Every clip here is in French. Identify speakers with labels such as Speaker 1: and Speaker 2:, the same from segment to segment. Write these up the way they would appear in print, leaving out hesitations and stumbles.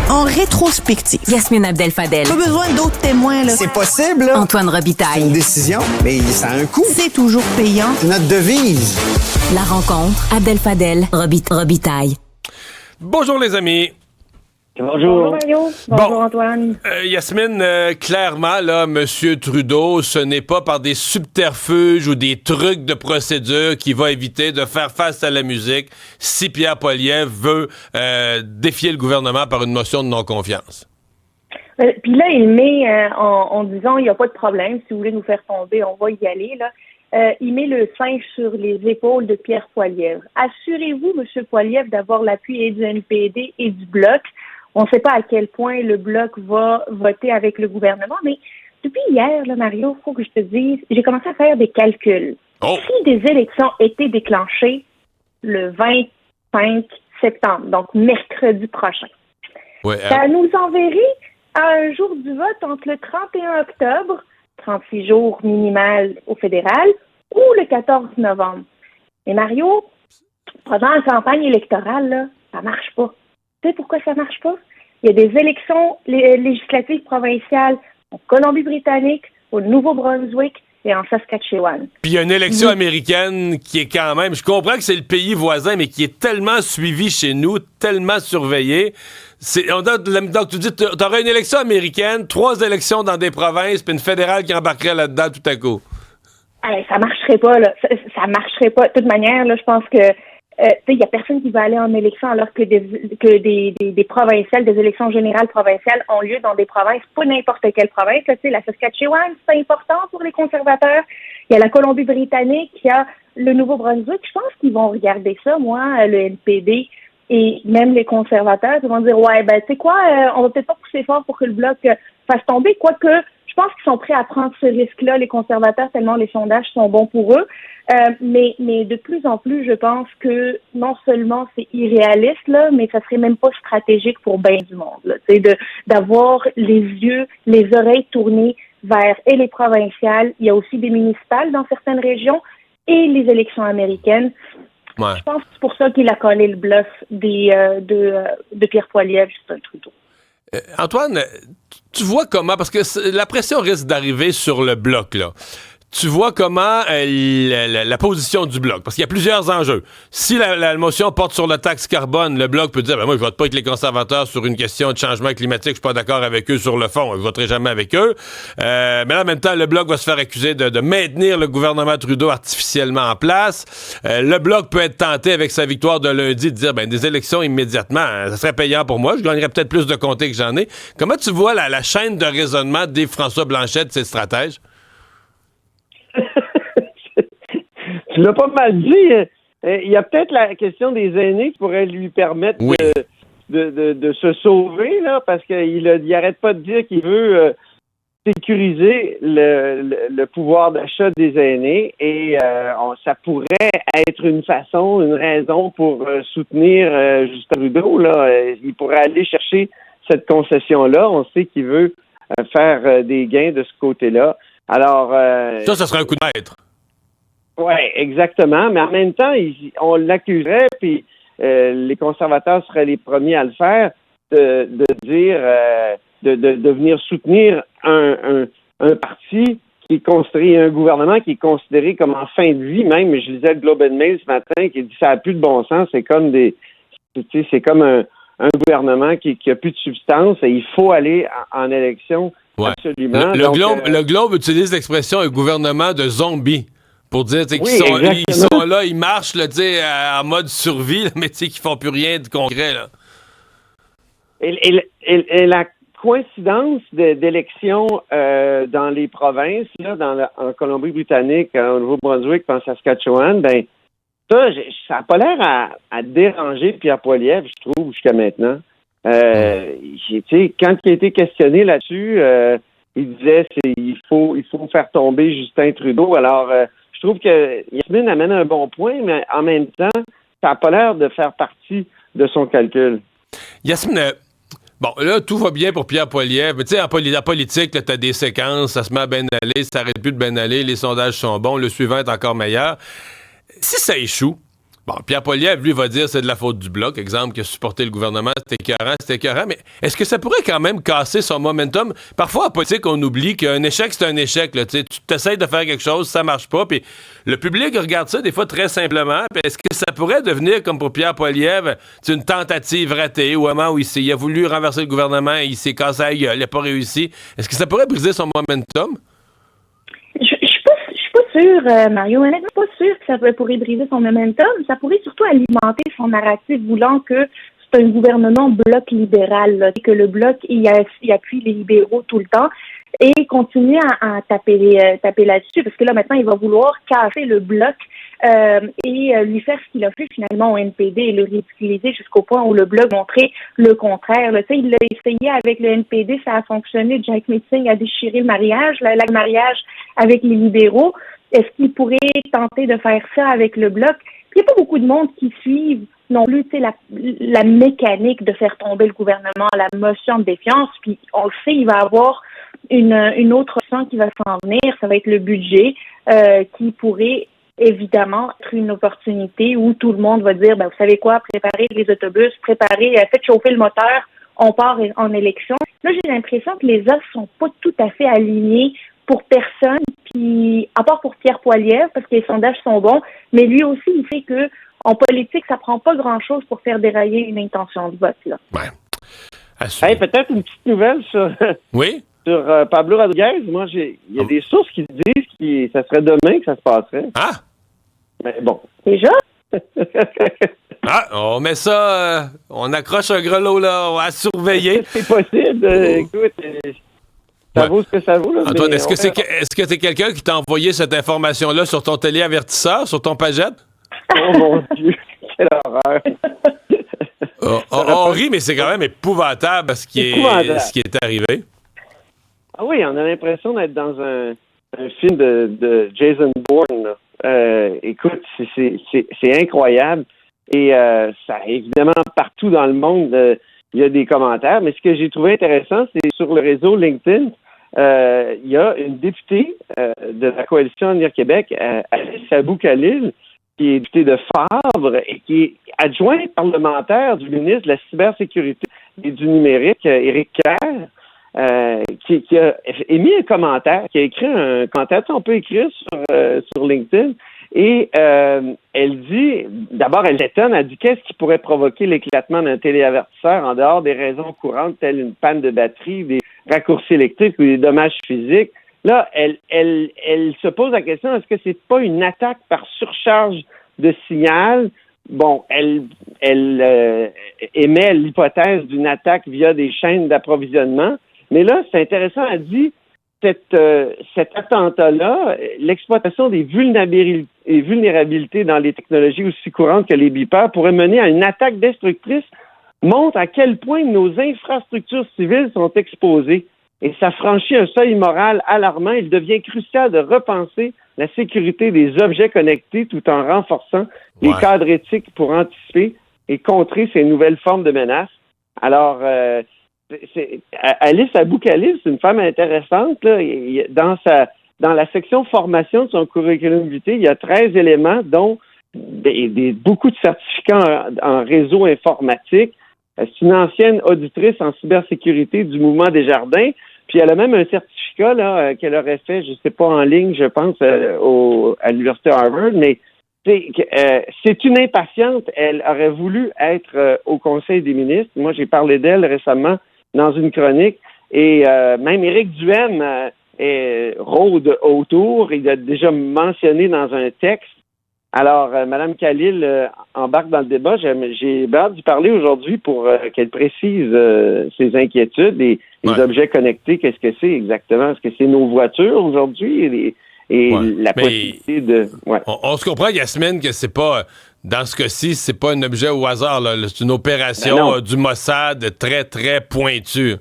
Speaker 1: en rétrospective.
Speaker 2: Yasmine Abdel-Fadel.
Speaker 1: Pas besoin d'autres témoins, là.
Speaker 3: C'est possible, là.
Speaker 2: Antoine
Speaker 3: C'est
Speaker 2: Robitaille.
Speaker 3: une décision, mais ça a un coût.
Speaker 1: C'est toujours payant.
Speaker 3: Notre devise.
Speaker 2: La rencontre, Abdel-Fadel, Robitaille.
Speaker 4: Bonjour les amis.
Speaker 5: Bonjour Mario. Bonjour Antoine.
Speaker 4: Yasmine, clairement, là, M. Trudeau, ce n'est pas par des subterfuges ou des trucs de procédure qui va éviter de faire face à la musique si Pierre Poilievre veut défier le gouvernement par une motion de non-confiance.
Speaker 5: Puis là, il met en disant il n'y a pas de problème, si vous voulez nous faire tomber, on va y aller. Là. Il met le singe sur les épaules de Pierre Poilievre. Assurez-vous, M. Poilievre, d'avoir l'appui et du NPD et du Bloc. On ne sait pas à quel point le Bloc va voter avec le gouvernement, mais depuis hier, là, Mario, il faut que je te dise, j'ai commencé à faire des calculs.
Speaker 4: Oh.
Speaker 5: Si des élections étaient déclenchées le 25 septembre, donc mercredi prochain,
Speaker 4: Ouais,
Speaker 5: ça nous enverrait à un jour du vote entre le 31 octobre, 36 jours minimal au fédéral, ou le 14 novembre. Et Mario, pendant la campagne électorale, là, ça marche pas. Tu sais pourquoi ça marche pas? Il y a des élections législatives provinciales en Colombie-Britannique, au Nouveau-Brunswick et en Saskatchewan.
Speaker 4: Puis il y a une élection américaine qui est quand même, je comprends que c'est le pays voisin, mais qui est tellement suivi chez nous, tellement surveillé. Donc tu dis, tu aurais une élection américaine, 3 élections dans des provinces, puis une fédérale qui embarquerait là-dedans tout à coup.
Speaker 5: Ça marcherait pas, là. Ça marcherait pas. De toute manière, là, je pense que il n'y a personne qui va aller en élection alors que des provinciales, des élections générales provinciales ont lieu dans des provinces, pas n'importe quelle province. Là, la Saskatchewan, c'est important pour les conservateurs. Il y a la Colombie-Britannique, il y a le Nouveau-Brunswick. Je pense qu'ils vont regarder ça, moi, le NPD et même les conservateurs. Ils vont dire, ouais, tu sais quoi, on va peut-être pas pousser fort pour que le Bloc fasse tomber, quoique je pense qu'ils sont prêts à prendre ce risque-là, les conservateurs, tellement les sondages sont bons pour eux. Mais de plus en plus, je pense que non seulement c'est irréaliste, là, mais ça serait même pas stratégique pour bien du monde. Là, d'avoir les yeux, les oreilles tournées vers et les provinciales. Il y a aussi des municipales dans certaines régions et les élections américaines.
Speaker 4: Ouais.
Speaker 5: Je pense que c'est pour ça qu'il a collé le bluff de Pierre Poilievre, Justin Trudeau.
Speaker 4: Antoine, tu vois comment, parce que la pression risque d'arriver sur le Bloc, là. Tu vois comment la position du Bloc, parce qu'il y a plusieurs enjeux. Si la motion porte sur la taxe carbone, le Bloc peut dire, moi, je vote pas avec les conservateurs sur une question de changement climatique, je suis pas d'accord avec eux sur le fond, je voterai jamais avec eux. Mais là, en même temps, le Bloc va se faire accuser de maintenir le gouvernement Trudeau artificiellement en place. Le Bloc peut être tenté, avec sa victoire de lundi, de dire, des élections immédiatement, ça serait payant pour moi, je gagnerais peut-être plus de comtés que j'en ai. Comment tu vois la chaîne de raisonnement des François Blanchet, de ses stratèges?
Speaker 6: Tu l'as pas mal dit. Il y a peut-être la question des aînés qui pourrait lui permettre de se sauver, là, parce qu'il arrête pas de dire qu'il veut sécuriser le pouvoir d'achat des aînés et ça pourrait être une raison pour soutenir Justin Trudeau. Là. Il pourrait aller chercher cette concession-là. On sait qu'il veut faire des gains de ce côté-là. Alors,
Speaker 4: ça serait un coup de maître.
Speaker 6: Oui, exactement. Mais en même temps, on l'accuserait, puis les conservateurs seraient les premiers à le faire, de dire, de venir soutenir un parti qui construit un gouvernement qui est considéré comme en fin de vie même. Je lisais le Globe and Mail ce matin qui dit ça n'a plus de bon sens. C'est comme un gouvernement qui a plus de substance et il faut aller en élection.
Speaker 4: Ouais.
Speaker 6: Absolument.
Speaker 4: Le Globe utilise l'expression un gouvernement de zombies pour dire qu'ils sont là, ils marchent là, en mode survie, là, mais qu'ils font plus rien de concret. Là.
Speaker 6: Et la coïncidence d'élections dans les provinces, là, en Colombie-Britannique, au Nouveau-Brunswick, en Saskatchewan, ça n'a pas l'air à déranger Pierre Poilievre, je trouve, jusqu'à maintenant. Quand il a été questionné là-dessus, il disait il faut faire tomber Justin Trudeau. Alors, je trouve que Yasmine amène un bon point, mais en même temps, ça n'a pas l'air de faire partie de son calcul.
Speaker 4: Yasmine, bon, là, tout va bien pour Pierre Poilievre, mais tu sais, en politique, tu as des séquences, ça se met à bien aller, ça n'arrête plus de bien aller, les sondages sont bons, le suivant est encore meilleur. Si ça échoue, Bon, Pierre Poilievre, lui, va dire que c'est de la faute du Bloc, exemple, qui a supporté le gouvernement, c'était écœurant, mais est-ce que ça pourrait quand même casser son momentum? Parfois, en politique, on oublie qu'un échec, c'est un échec. Là, tu t'essayes de faire quelque chose, ça marche pas, puis le public regarde ça des fois très simplement. Puis est-ce que ça pourrait devenir, comme pour Pierre Poilievre, une tentative ratée, au moment où il a voulu renverser le gouvernement et il s'est cassé la gueule, il n'a pas réussi? Est-ce que ça pourrait briser son momentum?
Speaker 5: Je suis pas sûre, Mario. Honnêtement, je suis pas sûre que ça pourrait briser son momentum. Ça pourrait surtout alimenter son narratif voulant que c'est un gouvernement bloc libéral, là, que le bloc il appuie les libéraux tout le temps et continue à taper là-dessus parce que là maintenant il va vouloir casser le bloc et lui faire ce qu'il a fait finalement au NPD et le ridiculiser jusqu'au point où le bloc montrait le contraire. Là, il l'a essayé avec le NPD, ça a fonctionné. Jack Meeting a déchiré le mariage, le mariage avec les libéraux. Est-ce qu'il pourrait tenter de faire ça avec le bloc? Puis il n'y a pas beaucoup de monde qui suivent non plus la mécanique de faire tomber le gouvernement, la motion de défiance. Puis on le sait, il va y avoir une autre option qui va s'en venir. Ça va être le budget qui pourrait évidemment être une opportunité où tout le monde va dire, vous savez quoi, préparez les autobus, faites chauffer le moteur, on part en élection. Là, j'ai l'impression que les offres sont pas tout à fait alignées pour personne, puis à part pour Pierre Poilievre, parce que les sondages sont bons, mais lui aussi, il sait que en politique, ça prend pas grand-chose pour faire dérailler une intention de vote, là.
Speaker 4: Ouais.
Speaker 6: Peut-être une petite nouvelle sur...
Speaker 4: Oui?
Speaker 6: Sur Pablo Rodriguez. Moi, il y a des sources qui disent que ça serait demain que ça se passerait.
Speaker 4: Ah!
Speaker 6: Mais bon.
Speaker 5: Déjà?
Speaker 4: On met ça, on accroche un grelot là, à surveiller.
Speaker 6: C'est possible. Écoute, ça vaut ce que ça vaut. Là,
Speaker 4: Antoine, est-ce que c'est quelqu'un qui t'a envoyé cette information-là sur ton téléavertisseur, sur ton pagette?
Speaker 6: Oh mon Dieu, quelle horreur.
Speaker 4: On rit, mais c'est quand même épouvantable ce qui est arrivé.
Speaker 6: Ah oui, on a l'impression d'être dans un film de Jason Bourne. Écoute, c'est incroyable. Et ça, évidemment, partout dans le monde, il y a des commentaires. Mais ce que j'ai trouvé intéressant, c'est sur le réseau LinkedIn, il y a une députée de la coalition Avenir Québec, Alice Abou-Khalil, qui est députée de Fabre et qui est adjointe parlementaire du ministre de la Cybersécurité et du Numérique, Éric Kerr, qui a émis un commentaire, qui a écrit un commentaire, on peut écrire sur LinkedIn, et elle dit, d'abord elle étonne, elle dit qu'est-ce qui pourrait provoquer l'éclatement d'un téléavertisseur en dehors des raisons courantes telles une panne de batterie, des raccourcis électriques ou des dommages physiques. Là, elle se pose la question, est-ce que c'est pas une attaque par surcharge de signal? Bon, elle émet l'hypothèse d'une attaque via des chaînes d'approvisionnement, mais là, c'est intéressant, elle dit, cet attentat-là, l'exploitation des vulnérabilités dans les technologies aussi courantes que les beepers pourrait mener à une attaque destructrice, montre à quel point nos infrastructures civiles sont exposées. Et ça franchit un seuil moral alarmant. Il devient crucial de repenser la sécurité des objets connectés tout en renforçant les cadres éthiques pour anticiper et contrer ces nouvelles formes de menaces. Alors, Alice Abou-Khalil, c'est une femme intéressante. Là. Dans la section formation de son curriculum vitae, il y a 13 éléments, dont beaucoup de certificats en réseau informatique. C'est une ancienne auditrice en cybersécurité du mouvement Desjardins. Puis elle a même un certificat là qu'elle aurait fait, je sais pas, en ligne, je pense, à l'Université Harvard, mais c'est une impatiente. Elle aurait voulu être au Conseil des ministres. Moi, j'ai parlé d'elle récemment dans une chronique. Et même Éric Duhaime rôde autour. Il a déjà mentionné dans un texte. Alors, Mme Khalil embarque dans le débat. J'ai hâte d'y parler aujourd'hui pour qu'elle précise ses inquiétudes et les objets connectés. Qu'est-ce que c'est exactement? Est-ce que c'est nos voitures aujourd'hui et la possibilité de... Ouais.
Speaker 4: On se comprend, Yasmine, que c'est pas... Dans ce cas-ci, c'est pas un objet au hasard. Là. C'est une opération du Mossad très, très pointue.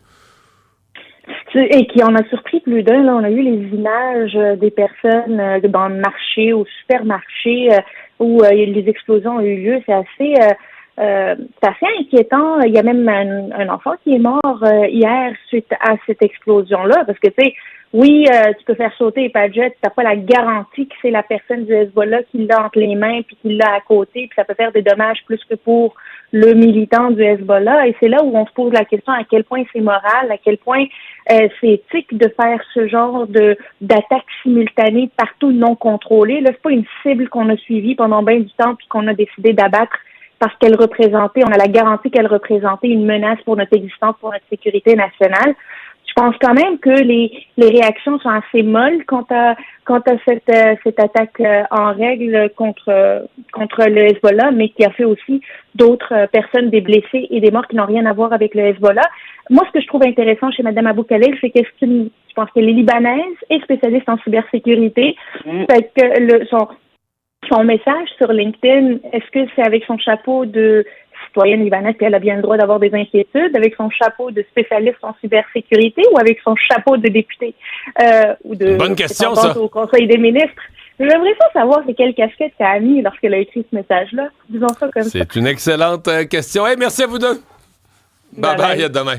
Speaker 5: Et qui en a surpris plus d'un. Là, on a eu les images des personnes dans le marché, au supermarché, où les explosions ont eu lieu. C'est assez c'est assez inquiétant. Il y a même un enfant qui est mort hier suite à cette explosion-là, parce que, tu sais, oui, tu peux faire sauter les Paget, t'as pas la garantie que c'est la personne du Hezbollah qui l'a entre les mains puis qui l'a à côté, puis ça peut faire des dommages plus que pour le militant du Hezbollah. Et c'est là où on se pose la question à quel point c'est moral, à quel point c'est éthique de faire ce genre d'attaque simultanée partout non contrôlée. Là, c'est pas une cible qu'on a suivie pendant bien du temps puis qu'on a décidé d'abattre parce qu'elle représentait, on a la garantie qu'elle représentait une menace pour notre existence, pour notre sécurité nationale. Je pense quand même que les réactions sont assez molles quant à cette attaque en règle contre le Hezbollah, mais qui a fait aussi d'autres personnes, des blessés et des morts qui n'ont rien à voir avec le Hezbollah. Moi, ce que je trouve intéressant chez Mme Abou Khalil, c'est que je pense qu'elle est libanaise et spécialiste en cybersécurité. Fait que son message sur LinkedIn, est-ce que c'est avec son chapeau de citoyenne libanaise, puis elle a bien le droit d'avoir des inquiétudes, avec son chapeau de spécialiste en cybersécurité ou avec son chapeau de député ou de
Speaker 4: bonne question, ça.
Speaker 5: Au Conseil des ministres? J'aimerais ça savoir c'est quelle casquette elle a mis lorsqu'elle a écrit ce message-là. Disons ça comme ça.
Speaker 4: C'est une excellente question. Hey, merci à vous deux. Bye bye, à demain.